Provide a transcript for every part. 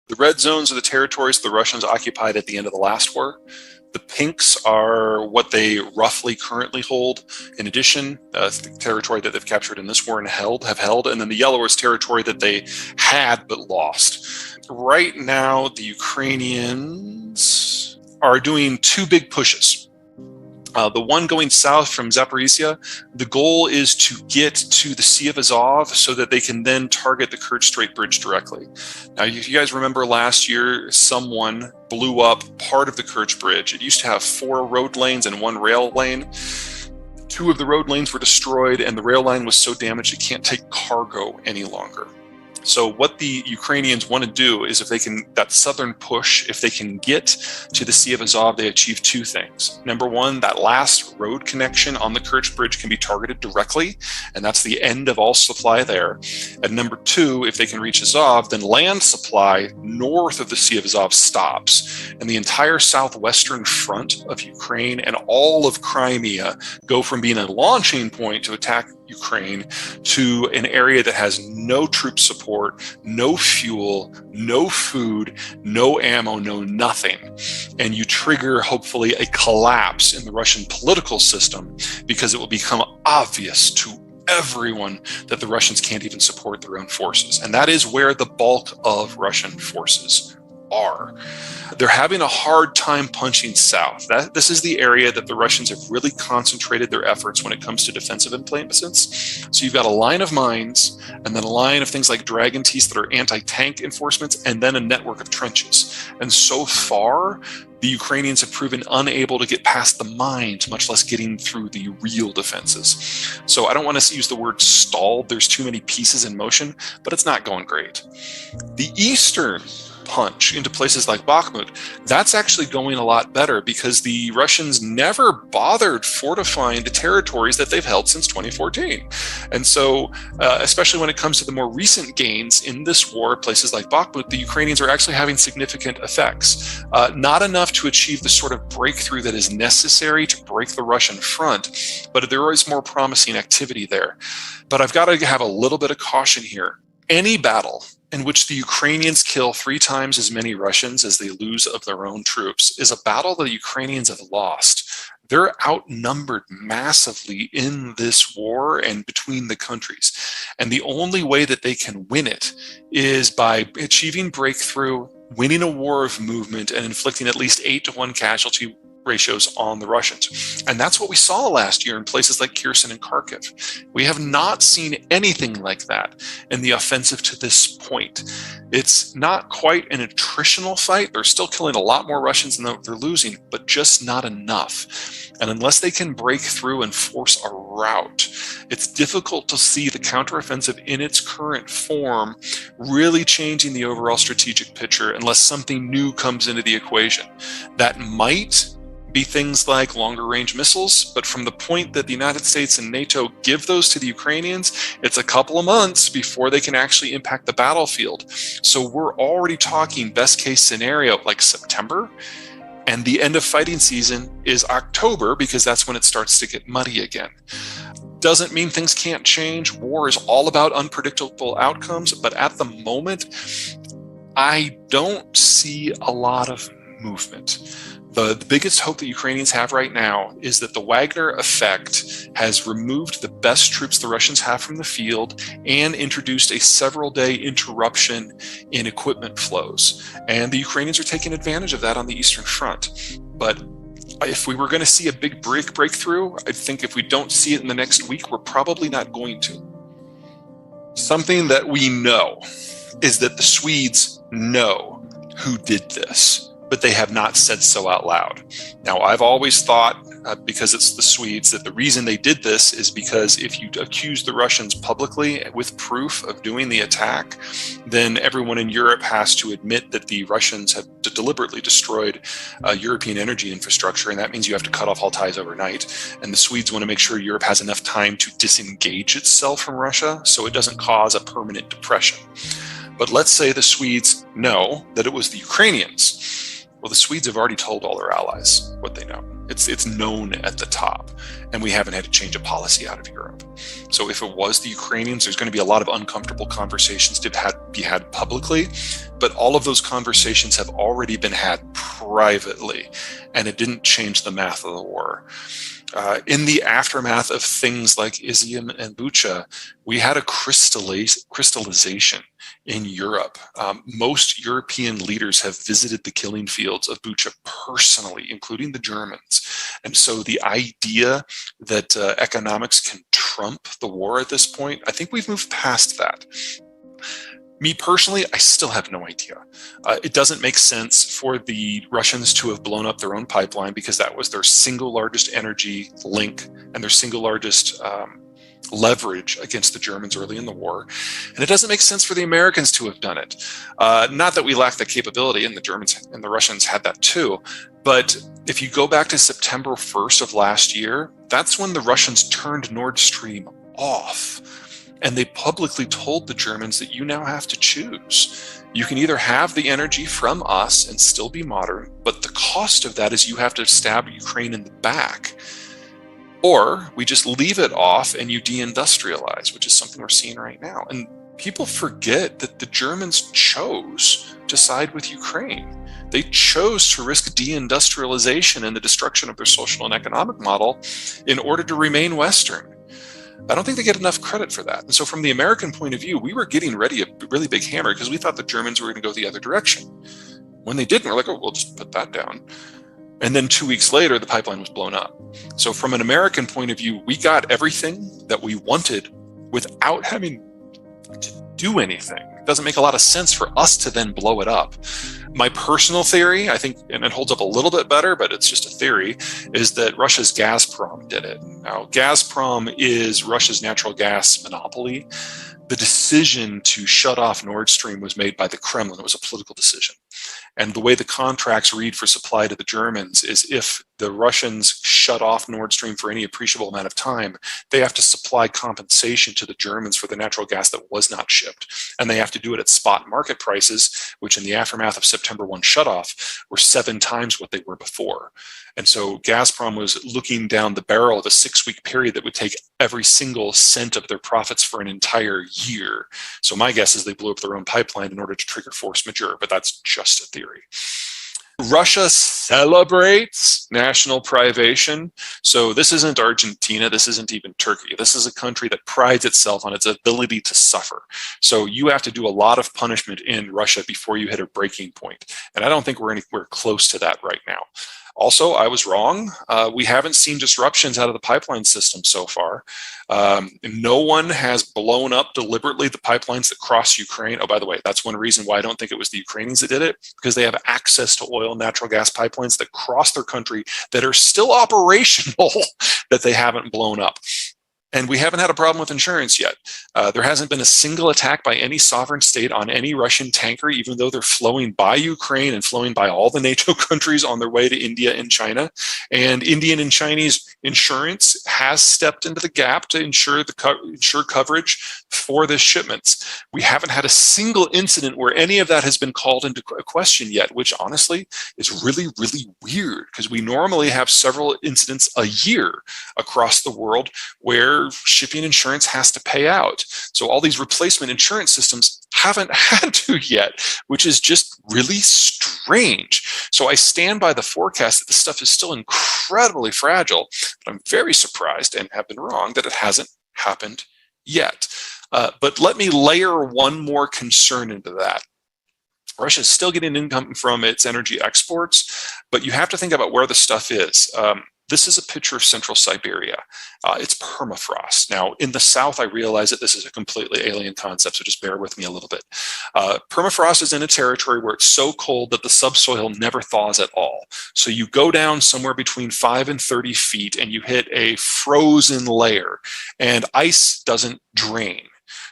The red zones are the territories the Russians occupied at the end of the last war. The pinks are what they roughly currently hold. In addition, the territory that they've captured in this war and have held, and then the yellow is territory that they had but lost. Right now, the Ukrainians are doing two big pushes. The one going south from Zaporizhia, the goal is to get to the Sea of Azov so that they can then target the Kerch Strait Bridge directly. Now, if you guys remember last year, someone blew up part of the Kerch Bridge. It used to have 4 road lanes and 1 rail lane. 2 of the road lanes were destroyed, and the rail line was so damaged it can't take cargo any longer. So what the Ukrainians want to do is, if they can, that southern push, if they can get to the Sea of Azov, they achieve 2 things. Number one, that last road connection on the Kerch Bridge can be targeted directly, and that's the end of all supply there. And number 2, if they can reach Azov, then land supply north of the Sea of Azov stops, and the entire southwestern front of Ukraine and all of Crimea go from being a launching point to attack Ukraine to an area that has no troop support, no fuel, no food, no ammo, no nothing. And you trigger, hopefully, a collapse in the Russian political system, because it will become obvious to everyone that the Russians can't even support their own forces. And that is where the bulk of Russian forces are. They're having a hard time punching south. This is the area that the Russians have really concentrated their efforts when it comes to defensive emplacements. So you've got a line of mines, and then a line of things like dragon teeth that are anti-tank enforcements, and then a network of trenches. And so far, the Ukrainians have proven unable to get past the mines, much less getting through the real defenses. So I don't want to use the word stalled. There's too many pieces in motion, but it's not going great. The eastern punch into places like Bakhmut, that's actually going a lot better, because the Russians never bothered fortifying the territories that they've held since 2014. And so, especially when it comes to the more recent gains in this war, places like Bakhmut, the Ukrainians are actually having significant effects. Not enough to achieve the sort of breakthrough that is necessary to break the Russian front, but there is more promising activity there. But I've got to have a little bit of caution here. Any battle in which the Ukrainians kill 3 times as many Russians as they lose of their own troops is a battle that the Ukrainians have lost. They're outnumbered massively in this war and between the countries. And the only way that they can win it is by achieving breakthrough, winning a war of movement, and inflicting at least 8-to-1 casualty ratios on the Russians. And that's what we saw last year in places like Kherson and Kharkiv. We have not seen anything like that in the offensive to this point. It's not quite an attritional fight. They're still killing a lot more Russians than they're losing, but just not enough. And unless they can break through and force a rout, it's difficult to see the counteroffensive in its current form really changing the overall strategic picture unless something new comes into the equation. That might be things like longer range missiles, but from the point that the United States and NATO give those to the Ukrainians, it's a couple of months before they can actually impact the battlefield. So we're already talking best case scenario like September, and the end of fighting season is October, because that's when it starts to get muddy again. Doesn't mean things can't change. War is all about unpredictable outcomes, but at the moment, I don't see a lot of movement. The biggest hope that Ukrainians have right now is that the Wagner effect has removed the best troops the Russians have from the field and introduced a several-day interruption in equipment flows. And the Ukrainians are taking advantage of that on the Eastern Front. But if we were going to see a big breakthrough, I think if we don't see it in the next week, we're probably not going to. Something that we know is that the Swedes know who did this, but they have not said so out loud. Now, I've always thought, because it's the Swedes, that the reason they did this is because if you accuse the Russians publicly with proof of doing the attack, then everyone in Europe has to admit that the Russians have deliberately destroyed European energy infrastructure, and that means you have to cut off all ties overnight. And the Swedes want to make sure Europe has enough time to disengage itself from Russia so it doesn't cause a permanent depression. But let's say the Swedes know that it was the Ukrainians. Well, the Swedes have already told all their allies what they know. It's known at the top, and we haven't had to change a policy out of Europe. So if it was the Ukrainians, there's going to be a lot of uncomfortable conversations to be had publicly, but all of those conversations have already been had privately, and it didn't change the math of the war. In the aftermath of things like Izium and Bucha, we had a crystallization in Europe. Most European leaders have visited the killing fields of Bucha personally, including the Germans. And so the idea that economics can trump the war at this point, I think we've moved past that. Me personally, I still have no idea. It doesn't make sense for the Russians to have blown up their own pipeline, because that was their single largest energy link and their single largest leverage against the Germans early in the war. And it doesn't make sense for the Americans to have done it. Not that we lack the capability, and the Germans and the Russians had that too. But if you go back to September 1st of last year, that's when the Russians turned Nord Stream off. And they publicly told the Germans that you now have to choose. You can either have the energy from us and still be modern, but the cost of that is you have to stab Ukraine in the back. Or we just leave it off and you deindustrialize, which is something we're seeing right now. And people forget that the Germans chose to side with Ukraine. They chose to risk deindustrialization and the destruction of their social and economic model in order to remain Western. I don't think they get enough credit for that. And so from the American point of view, we were getting ready a really big hammer because we thought the Germans were going to go the other direction. When they didn't, we're like, oh, we'll just put that down. And then 2 weeks later, the pipeline was blown up. So from an American point of view, we got everything that we wanted without having to do anything. It doesn't make a lot of sense for us to then blow it up. My personal theory, I think, and it holds up a little bit better, but it's just a theory, is that Russia's Gazprom did it. Now, Gazprom is Russia's natural gas monopoly. The decision to shut off Nord Stream was made by the Kremlin. It was a political decision. And the way the contracts read for supply to the Germans is if the Russians shut off Nord Stream for any appreciable amount of time, they have to supply compensation to the Germans for the natural gas that was not shipped. And they have to do it at spot market prices, which in the aftermath of September 1 shutoff were 7 times what they were before. And so Gazprom was looking down the barrel of a 6-week period that would take every single cent of their profits for an entire year. So my guess is they blew up their own pipeline in order to trigger force majeure, but that's just a theory. Russia celebrates national privation. So this isn't Argentina. This isn't even Turkey. This is a country that prides itself on its ability to suffer. So you have to do a lot of punishment in Russia before you hit a breaking point. And I don't think we're anywhere close to that right now. Also, I was wrong. We haven't seen disruptions out of the pipeline system so far. No one has blown up deliberately the pipelines that cross Ukraine. Oh, by the way, that's one reason why I don't think it was the Ukrainians that did it, because they have access to oil and natural gas pipelines that cross their country that are still operational that they haven't blown up. And we haven't had a problem with insurance yet. There hasn't been a single attack by any sovereign state on any Russian tanker, even though they're flowing by Ukraine and flowing by all the NATO countries on their way to India and China. And Indian and Chinese insurance has stepped into the gap to ensure coverage for the shipments. We haven't had a single incident where any of that has been called into question yet, which honestly is really, really weird, because we normally have several incidents a year across the world where shipping insurance has to pay out. So all these replacement insurance systems haven't had to yet, which is just really strange. So I stand by the forecast that this stuff is still incredibly fragile, but I'm very surprised, and have been wrong, that it hasn't happened yet. But let me layer one more concern into that. Russia is still getting income from its energy exports, but you have to think about where the stuff is. This is a picture of central Siberia. It's permafrost. Now, in the south, I realize that this is a completely alien concept, so just bear with me a little bit. Permafrost is in a territory where it's so cold that the subsoil never thaws at all. So you go down somewhere between 5 and 30 feet, and you hit a frozen layer, and ice doesn't drain.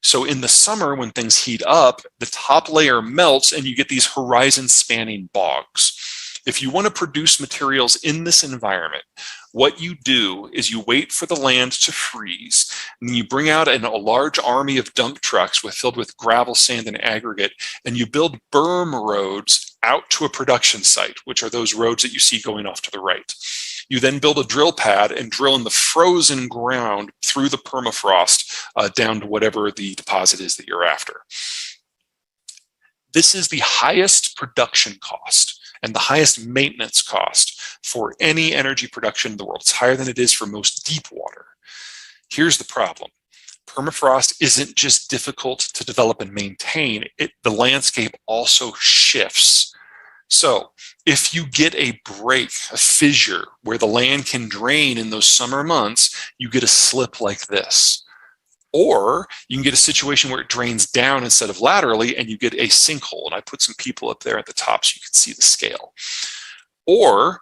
So in the summer, when things heat up, the top layer melts, and you get these horizon-spanning bogs. If you want to produce materials in this environment, what you do is you wait for the land to freeze, and you bring out a large army of dump trucks filled with gravel, sand, and aggregate, and you build berm roads out to a production site, which are those roads that you see going off to the right. You then build a drill pad and drill in the frozen ground through the permafrost down to whatever the deposit is that you're after. This is the highest production cost and the highest maintenance cost for any energy production in the world. It's higher than it is for most deep water. Here's the problem. Permafrost isn't just difficult to develop and maintain. The landscape also shifts. So if you get a break, a fissure, where the land can drain in those summer months, you get a slip like this. Or you can get a situation where it drains down instead of laterally, and you get a sinkhole. And I put some people up there at the top so you can see the scale. Or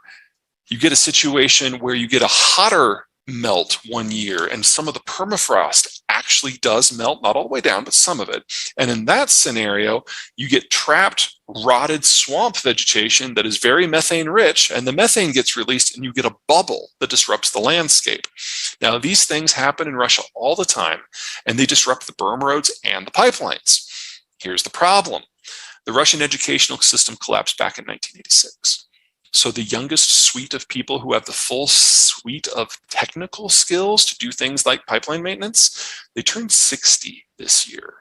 you get a situation where you get a hotter melt one year, and some of the permafrost actually does melt, not all the way down, but some of it. And in that scenario, you get trapped, rotted swamp vegetation that is very methane rich, and the methane gets released and you get a bubble that disrupts the landscape. Now, these things happen in Russia all the time, and they disrupt the berm roads and the pipelines. Here's the problem. The Russian educational system collapsed back in 1986. So the youngest suite of people who have the full suite of technical skills to do things like pipeline maintenance, they turned 60 this year.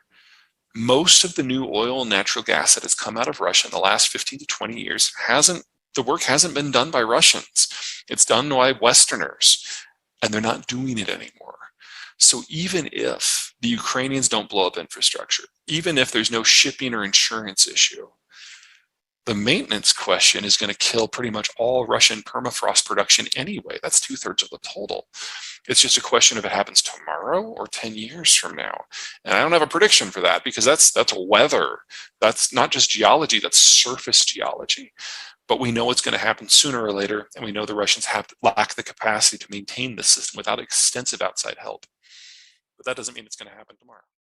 Most of the new oil and natural gas that has come out of Russia in the last 15 to 20 years the work hasn't been done by Russians. It's done by Westerners, and they're not doing it anymore. So even if the Ukrainians don't blow up infrastructure, even if there's no shipping or insurance issue, the maintenance question is going to kill pretty much all Russian permafrost production anyway. That's 2/3 of the total. It's just a question if it happens tomorrow or 10 years from now. And I don't have a prediction for that, because that's weather. That's not just geology, that's surface geology. But we know it's going to happen sooner or later, and we know the Russians lack the capacity to maintain this system without extensive outside help. But that doesn't mean it's going to happen tomorrow.